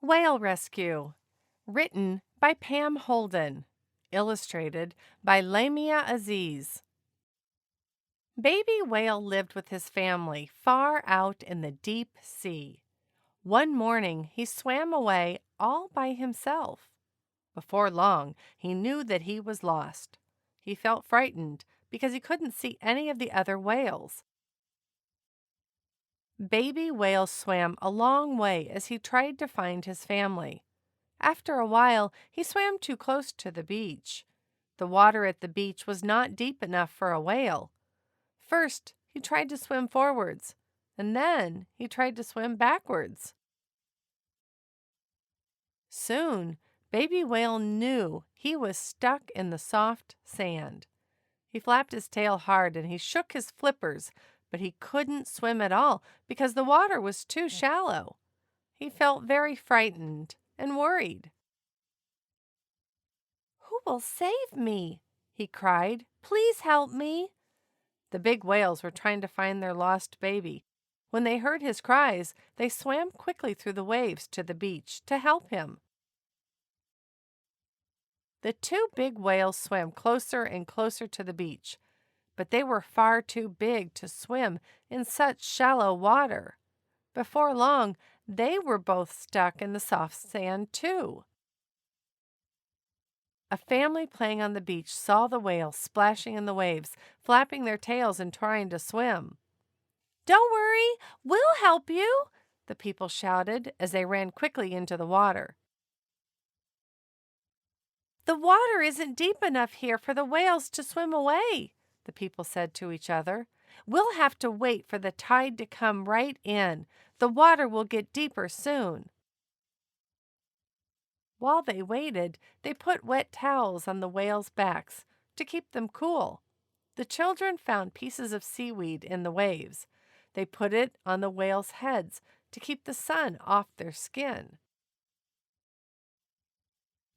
Whale Rescue. Written by Pam Holden. Illustrated by Lamia Aziz. Baby Whale lived with his family far out in the deep sea. One morning he swam away all by himself. Before long, he knew that he was lost. He felt frightened because he couldn't see any of the other whales. Baby Whale swam a long way as he tried to find his family. After a while, he swam too close to the beach. The water at the beach was not deep enough for a whale. First, he tried to swim forwards, and then he tried to swim backwards. Soon, Baby Whale knew he was stuck in the soft sand. He flapped his tail hard and he shook his flippers, but he couldn't swim at all because the water was too shallow. He felt very frightened and worried. "Who will save me?" he cried. "Please help me." The big whales were trying to find their lost baby. When they heard his cries, they swam quickly through the waves to the beach to help him. The two big whales swam closer and closer to the beach, but they were far too big to swim in such shallow water. Before long, they were both stuck in the soft sand too. A family playing on the beach saw the whales splashing in the waves, flapping their tails and trying to swim. "Don't worry, we'll help you," the people shouted as they ran quickly into the water. "The water isn't deep enough here for the whales to swim away," the people said to each other. "We'll have to wait for the tide to come right in. The water will get deeper soon." While they waited, they put wet towels on the whales' backs to keep them cool. The children found pieces of seaweed in the waves. They put it on the whales' heads to keep the sun off their skin.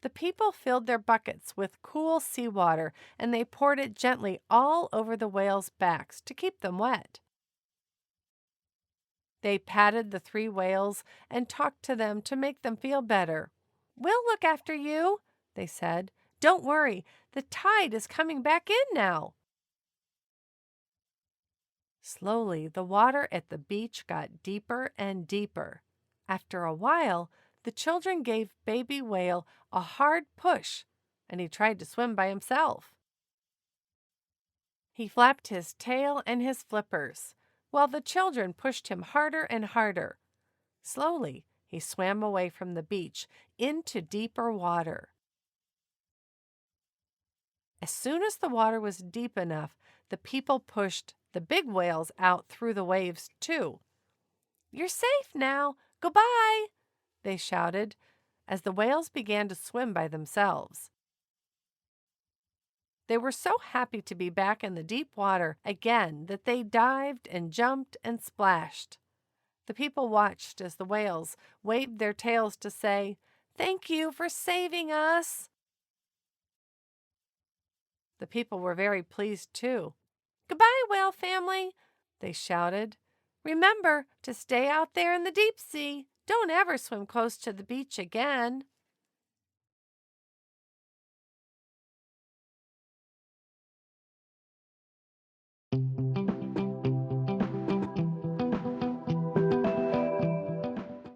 The people filled their buckets with cool seawater and they poured it gently all over the whales' backs to keep them wet. They patted the three whales and talked to them to make them feel better. "We'll look after you," they said. "Don't worry, the tide is coming back in now." Slowly, the water at the beach got deeper and deeper. After a while, the children gave Baby Whale a hard push, and he tried to swim by himself. He flapped his tail and his flippers, while the children pushed him harder and harder. Slowly, he swam away from the beach into deeper water. As soon as the water was deep enough, the people pushed the big whales out through the waves too. "You're safe now. Goodbye," they shouted as the whales began to swim by themselves. They were so happy to be back in the deep water again that they dived and jumped and splashed. The people watched as the whales waved their tails to say, "Thank you for saving us." The people were very pleased too. "Goodbye, whale family," they shouted. "Remember to stay out there in the deep sea. Don't ever swim close to the beach again."